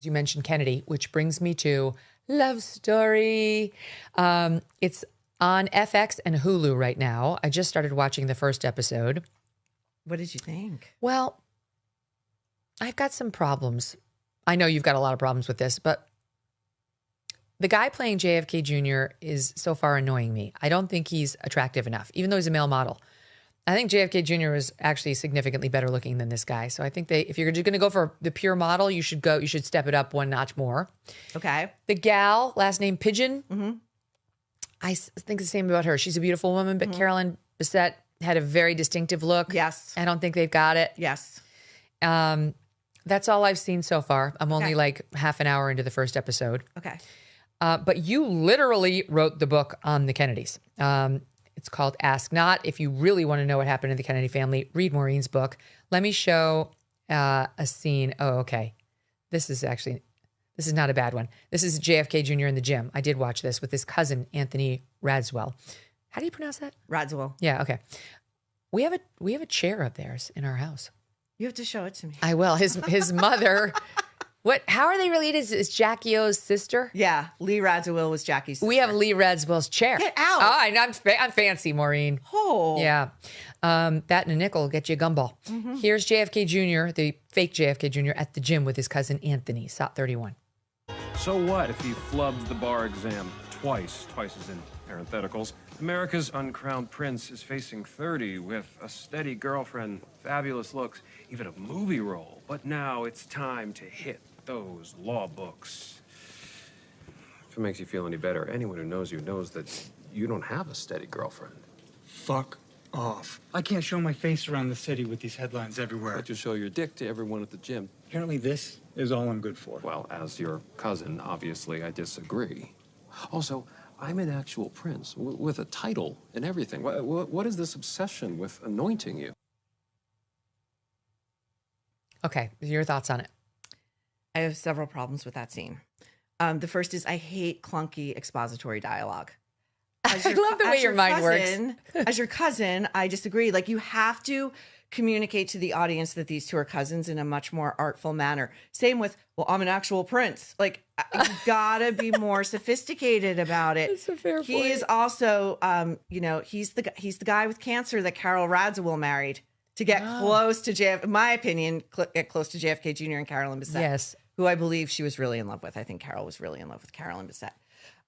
You mentioned Kennedy, which brings me to Love Story. It's on FX and Hulu right now. I just started watching the first episode. What did you think? Well, I've got some problems. I know you've got a lot of problems with this, but the guy playing JFK Jr. is so far annoying me. I don't think he's attractive enough, even though he's a male model. I think JFK Jr. is actually significantly better looking than this guy. So I think if you're just going to go for the pure model, you should step it up one notch more. Okay. The gal, last name Pigeon. Mm-hmm. I think the same about her. She's a beautiful woman, but Carolyn Bessette had a very distinctive look. Yes. I don't think they've got it. Yes. That's all I've seen so far. I'm only like half an hour into the first episode. Okay. But you literally wrote the book on the Kennedys. It's called Ask Not. If you really want to know what happened to the Kennedy family, read Maureen's book. Let me show a scene. Oh, okay. This is not a bad one. This is JFK Jr. in the gym. I did watch this with his cousin, Anthony Radswell. How do you pronounce that? Radswell. Yeah, okay. We have a chair of theirs in our house. You have to show it to me. I will. His mother... How are they related? Is Jackie O's sister? Yeah, Lee Radziwill was Jackie's sister. We have Lee Radswell's chair. Get out. Oh, I'm fancy, Maureen. Oh. Yeah. That and a nickel will get you a gumball. Mm-hmm. Here's JFK Jr., the fake JFK Jr. at the gym with his cousin Anthony, SOT 31. So what if he flubbed the bar exam twice is in parentheticals? America's uncrowned prince is facing 30 with a steady girlfriend, fabulous looks, even a movie role. But now it's time to hit those law books. If it makes you feel any better, anyone who knows you knows that you don't have a steady girlfriend. Fuck off. I can't show my face around the city with these headlines everywhere. But you show your dick to everyone at the gym. Apparently this is all I'm good for. Well, as your cousin, obviously, I disagree. Also, I'm an actual prince with a title and everything. What is this obsession with anointing you? Okay, your thoughts on it? I have several problems with that scene. The first is I hate clunky expository dialogue. I love the way your mind works. As your cousin, I disagree. Like, you have to communicate to the audience that these two are cousins in a much more artful manner. Same with, well, I'm an actual prince. Like, you gotta be more sophisticated about it. That's a fair point. He is also, he's the guy with cancer that Carol Radziwill married to get close to in my opinion, get close to JFK Jr. and Carolyn Bessette. Yes. Who I believe she was really in love with. I think Carol was really in love with Carolyn Bessette.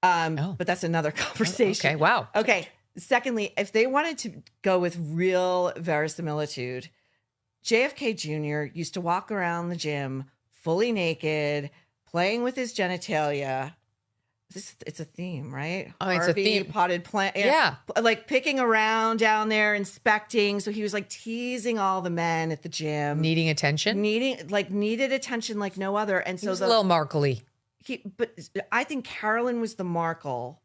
But that's another conversation. Okay, wow. Okay. Secondly, if they wanted to go with real verisimilitude, JFK Jr. used to walk around the gym fully naked, playing with his genitalia. It's a theme, right? Oh, it's a theme. Potted plant. Yeah. Like picking around down there, inspecting. So he was like teasing all the men at the gym. Needing attention? Needed attention like no other. And so he was a little Markle-y. But I think Carolyn was the Markle.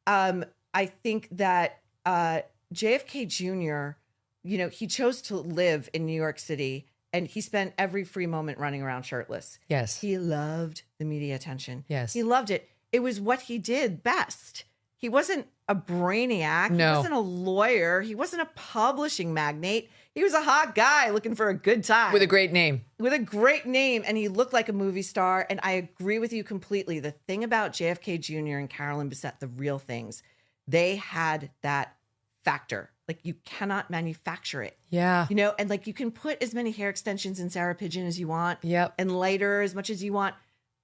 I think that JFK Jr., he chose to live in New York City and he spent every free moment running around shirtless. Yes. He loved the media attention. Yes. He loved it. It was what he did best. He wasn't a brainiac. No. He wasn't a lawyer. He wasn't a publishing magnate. He was a hot guy looking for a good time. With a great name. With a great name. And he looked like a movie star. And I agree with you completely. The thing about JFK Jr. and Carolyn Bessette, the real things, they had that factor. Like, you cannot manufacture it. Yeah. And like, you can put as many hair extensions in Sarah Pigeon as you want. Yep. And lighter as much as you want.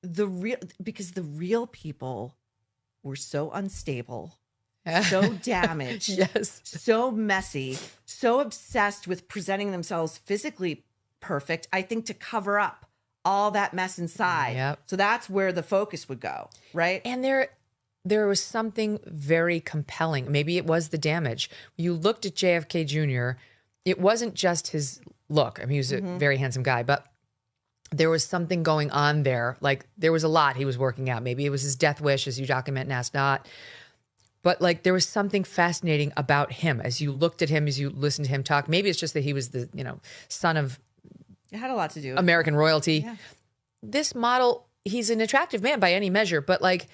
Because the real people were so unstable, so damaged, yes, so messy, so obsessed with presenting themselves physically perfect, I think, to cover up all that mess inside. Yep. So that's where the focus would go, right? And there was something very compelling. Maybe it was the damage. You looked at JFK Jr., it wasn't just his look. I mean, he was a very handsome guy, but there was something going on there. Like, there was a lot he was working out. Maybe it was his death wish, as you document in Ask Not. But like, there was something fascinating about him as you looked at him, as you listened to him talk. Maybe it's just that he was the, son of it had a lot to do with American royalty. Yeah. This model, he's an attractive man by any measure, but like,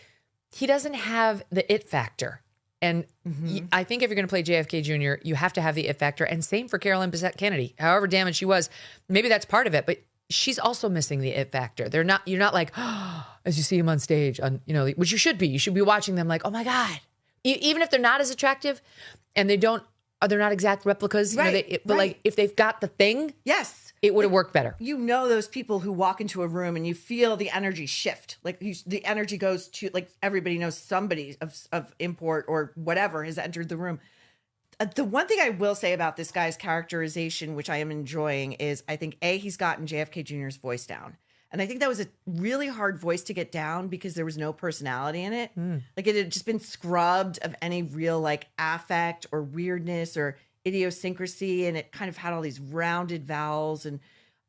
he doesn't have the it factor. And I think if you're going to play JFK Jr., you have to have the it factor. And same for Carolyn Bessette Kennedy. However damaged she was, maybe that's part of it, but she's also missing the it factor. You're not like, as you see him on stage, which you should be. You should be watching them like, oh my God. Even if they're not as attractive and they're not exact replicas, Right, but like if they've got the thing, Yes. it would have worked better. You know those people who walk into a room and you feel the energy shift. Like the energy goes to, like, everybody knows somebody of import or whatever has entered the room. The one thing I will say about this guy's characterization, which I am enjoying, is I think he's gotten JFK Jr.'s voice down. And I think that was a really hard voice to get down because there was no personality in it. Like, it had just been scrubbed of any real like affect or weirdness or idiosyncrasy. And it kind of had all these rounded vowels. And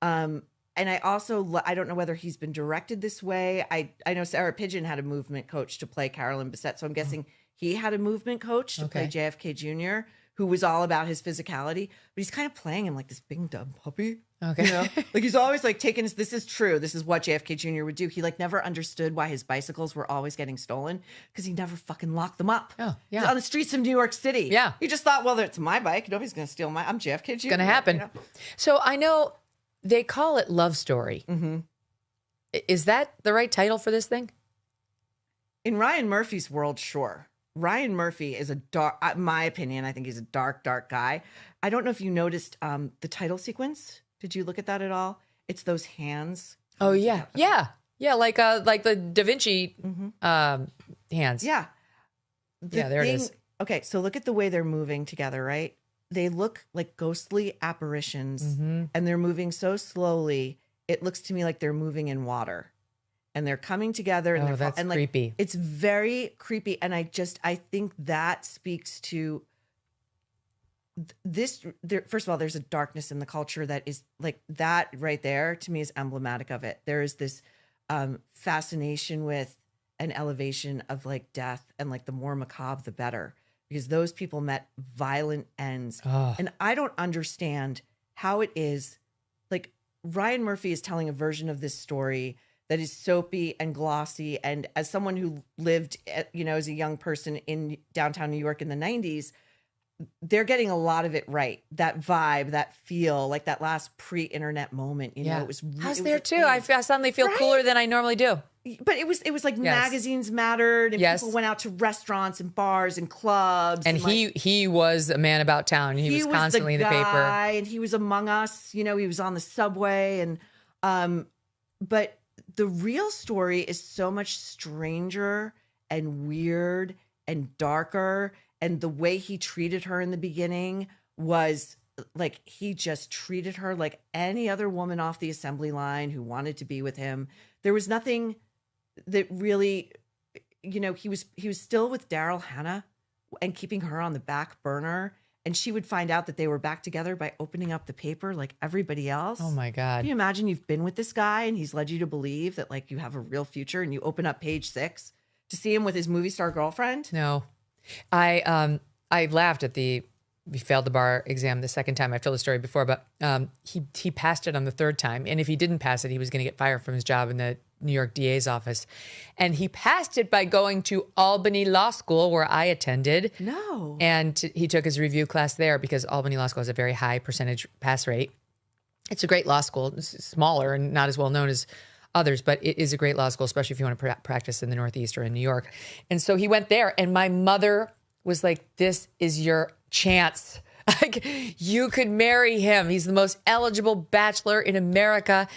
I also, I don't know whether he's been directed this way. I know Sarah Pidgeon had a movement coach to play Carolyn Bessette. So I'm guessing he had a movement coach to play JFK Jr., who was all about his physicality, but he's kind of playing him like this big dumb puppy. Okay. You know? Like, he's always like taking this is true. This is what JFK Jr. would do. He like never understood why his bicycles were always getting stolen because he never fucking locked them up. Oh, yeah. He's on the streets of New York City. Yeah. He just thought, well, it's my bike. Nobody's going to steal I'm JFK Jr. It's going to happen. You know? So I know they call it Love Story. Mm-hmm. Is that the right title for this thing? In Ryan Murphy's world, sure. Ryan Murphy is a dark, in my opinion, I think he's a dark, dark guy. I don't know if you noticed the title sequence. Did you look at that at all? It's those hands. Oh, yeah. Yeah. Yeah, like the Da Vinci hands. Yeah. There it is. Okay, so look at the way they're moving together, right? They look like ghostly apparitions, and they're moving so slowly. It looks to me like they're moving in water. And they're coming together, and that's and creepy. It's very creepy, and I think that speaks to this. First of all, there's a darkness in the culture that is like that right there. To me, is emblematic of it. There is this fascination with an elevation of like death, and like the more macabre, the better, because those people met violent ends, and I don't understand how it is. Like, Ryan Murphy is telling a version of this story that is soapy and glossy. And as someone who lived, as a young person in downtown New York in the 90s, they're getting a lot of it right. That vibe, that feel, like that last pre-internet moment, it was I was there too. I suddenly feel cooler than I normally do. But it was like magazines mattered, and people went out to restaurants and bars and clubs. And he was a man about town. He was constantly in the paper. And he was among us. He was on the subway. And but the real story is so much stranger and weird and darker. And the way he treated her in the beginning was like, he just treated her like any other woman off the assembly line who wanted to be with him. There was nothing that really, he was still with Daryl Hannah and keeping her on the back burner. And she would find out that they were back together by opening up the paper like everybody else. Oh my God. Can you imagine you've been with this guy and he's led you to believe that like you have a real future, and you open up page 6 to see him with his movie star girlfriend? No. I laughed at we failed the bar exam the second time. I've told the story before, but he passed it on the third time. And if he didn't pass it, he was going to get fired from his job in the New York DA's office. And he passed it by going to Albany Law School, where I attended. No. And he took his review class there because Albany Law School has a very high percentage pass rate. It's a great law school. It's smaller and not as well known as others, but it is a great law school, especially if you want to practice in the Northeast or in New York. And so he went there, and my mother was like, this is your chance. Like, you could marry him. He's the most eligible bachelor in America.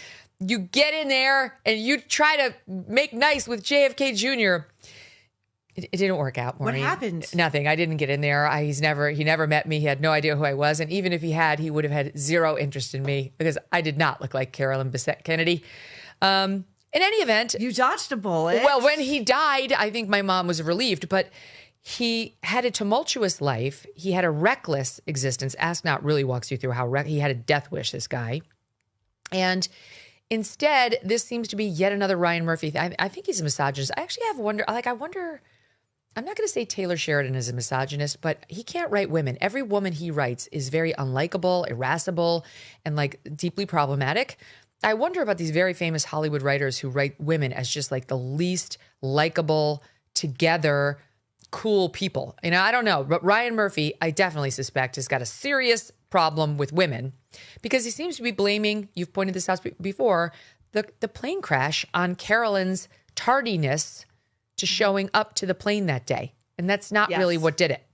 You get in there and you try to make nice with JFK Jr. It didn't work out, Maureen. What happened? Nothing. I didn't get in there. He never met me. He had no idea who I was. And even if he had, he would have had zero interest in me because I did not look like Carolyn Bessette Kennedy. In any event, You dodged a bullet. well, when he died, I think my mom was relieved, but he had a tumultuous life. He had a reckless existence. Ask Not really walks you through how he had a death wish, this guy. And instead, this seems to be yet another Ryan Murphy. I think he's a misogynist. I actually have wonder, I'm not going to say Taylor Sheridan is a misogynist, but he can't write women. Every woman he writes is very unlikable, irascible, and like deeply problematic. I wonder about these very famous Hollywood writers who write women as just like the least likable, together, cool people. I don't know. But Ryan Murphy, I definitely suspect, has got a serious problem with women because he seems to be blaming, you've pointed this out before, the plane crash on Carolyn's tardiness to showing up to the plane that day. And that's not really what did it.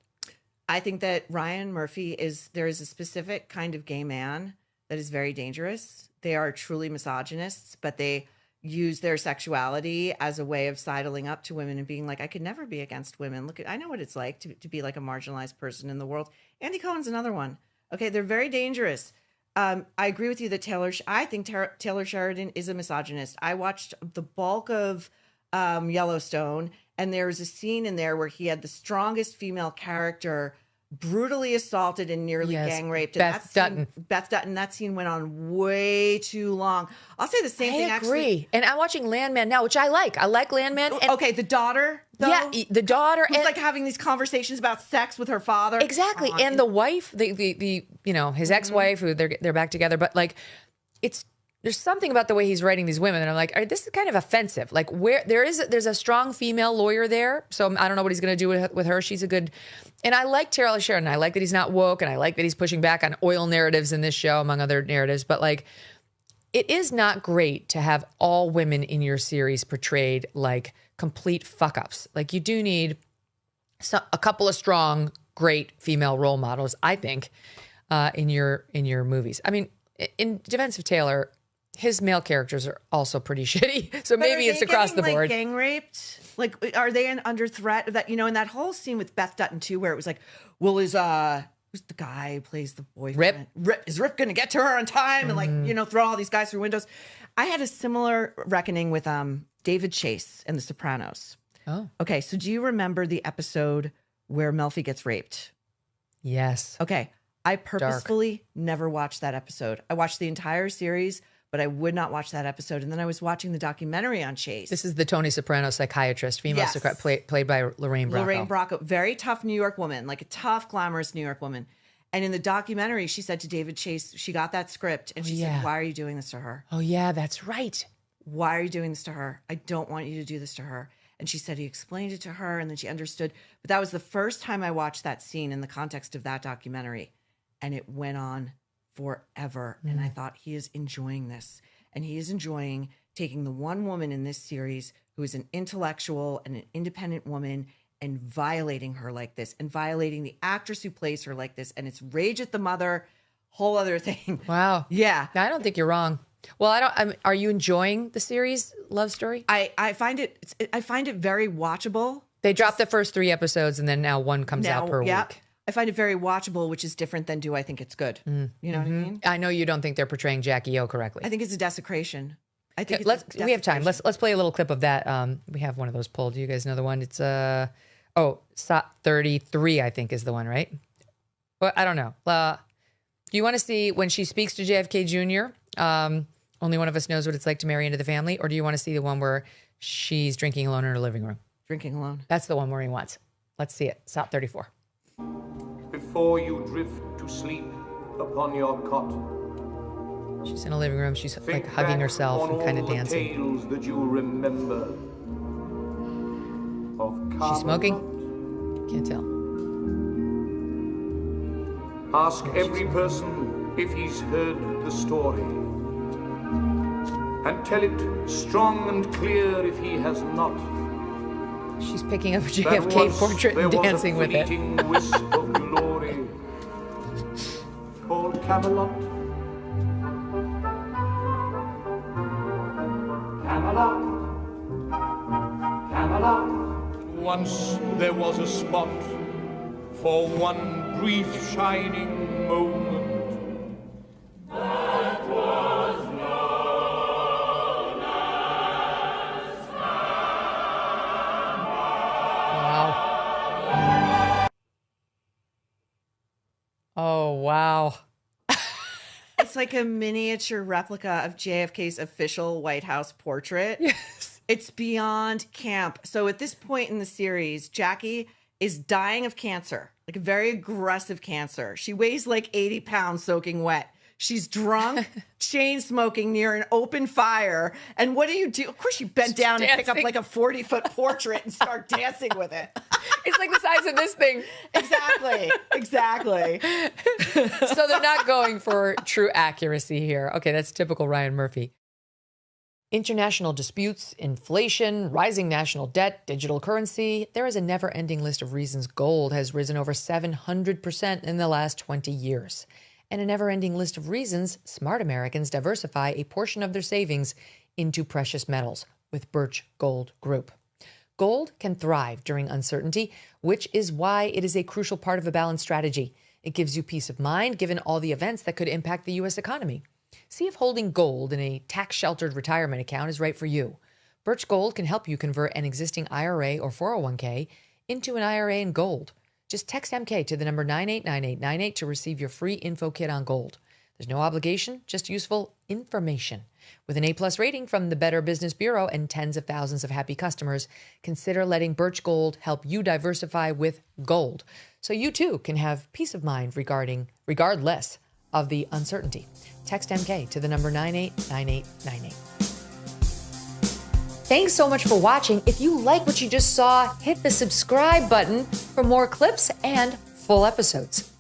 I think that Ryan Murphy there is a specific kind of gay man that is very dangerous. They are truly misogynists, but they use their sexuality as a way of sidling up to women and being like, I could never be against women. Look, I know what it's like to be like a marginalized person in the world. Andy Cohen's another one. Okay, they're very dangerous. I agree with you that I think Taylor Sheridan is a misogynist. I watched the bulk of Yellowstone, and there was a scene in there where he had the strongest female character brutally assaulted and nearly gang raped. Beth Dutton. Beth Dutton. That scene went on way too long. I'll say the same thing. I agree. And I'm watching Landman now, which I like. I like Landman. And okay, the daughter, though. Yeah, the daughter. Who's like having these conversations about sex with her father. Exactly. And the wife, the his ex-wife, who they're back together. But like, there's something about the way he's writing these women, and I'm like, this is kind of offensive. Like, where there's a strong female lawyer there, so I don't know what he's going to do with her. She's a good, and I like Taylor Sheridan. I like that he's not woke, and I like that he's pushing back on oil narratives in this show, among other narratives. But like, it is not great to have all women in your series portrayed like complete fuck ups. Like, you do need a couple of strong, great female role models, I think, in your movies. I mean, in defense of Taylor, his male characters are also pretty shitty. So maybe it's across the board. Gang raped? Like, are they under threat of that? You know, in that whole scene with Beth Dutton too, where it was like, well, who's the guy who plays the boyfriend? Is Rip going to get to her on time? And like, throw all these guys through windows. I had a similar reckoning with David Chase in The Sopranos. Oh. Okay. So do you remember the episode where Melfi gets raped? Yes. Okay. I purposefully never watched that episode. I watched the entire series, but I would not watch that episode. And then I was watching the documentary on Chase. This is the Tony Soprano psychiatrist, female played by Lorraine Bracco. Lorraine Bracco, very tough New York woman, like a tough, glamorous New York woman. And in the documentary, she said to David Chase, she got that script and she said, why are you doing this to her? Oh, yeah, that's right. Why are you doing this to her? I don't want you to do this to her. And she said he explained it to her and then she understood. But that was the first time I watched that scene in the context of that documentary. And it went on forever. And I thought, he is enjoying this. And he is enjoying taking the one woman in this series who is an intellectual and an independent woman and violating her like this and violating the actress who plays her like this. And it's Rage at the Mother, whole other thing. Wow. Yeah. I don't think you're wrong. Well, are you enjoying the series Love Story? I find it very watchable. They dropped the first 3 episodes and then now one comes out per week. I find it very watchable, which is different than do I think it's good. You know what I mean? I know you don't think they're portraying Jackie O correctly. I think it's a desecration. I think we have time. Let's play a little clip of that. We have one of those pulled. Do you guys know the one? It's SOT 33, I think is the one, right? Well, I don't know. Do you want to see when she speaks to JFK Jr.? Only one of us knows what it's like to marry into the family, or do you want to see the one where she's drinking alone in her living room? Drinking alone. That's the one Maureen wants. Let's see it. SOT 34. Before you drift to sleep upon your cot, she's in a living room. She's like hugging herself and kind of dancing. Tales that you remember of she's smoking? Can't tell. Ask every person if he's heard the story, and tell it strong and clear if he has not. She's picking up a JFK portrait and dancing with it. Wisp of glory called Camelot. Camelot, Camelot. Once there was a spot for one brief shining moment. That was known as Oh, wow. It's like a miniature replica of JFK's official White House portrait. Yes. It's beyond camp. So at this point in the series, Jackie is dying of cancer, like a very aggressive cancer. She weighs like 80 pounds soaking wet. She's drunk, chain smoking near an open fire. And what do? Of course, you bent down and pick up like a 40-foot portrait and start dancing with it. It's like the size of this thing. Exactly. So they're not going for true accuracy here. Okay, that's typical Ryan Murphy. International disputes, inflation, rising national debt, digital currency. There is a never-ending list of reasons gold has risen over 700% in the last 20 years. And a never-ending list of reasons smart Americans diversify a portion of their savings into precious metals with Birch Gold Group. Gold can thrive during uncertainty, which is why it is a crucial part of a balanced strategy. It gives you peace of mind given all the events that could impact the U.S. economy. See if holding gold in a tax-sheltered retirement account is right for you. Birch Gold can help you convert an existing IRA or 401k into an IRA in gold. Just text MK to the number 989898 to receive your free info kit on gold. There's no obligation, just useful information. With an A+ rating from the Better Business Bureau and tens of thousands of happy customers, consider letting Birch Gold help you diversify with gold, so you too can have peace of mind regardless of the uncertainty. Text MK to the number 989898. Thanks so much for watching. If you like what you just saw, hit the subscribe button for more clips and full episodes.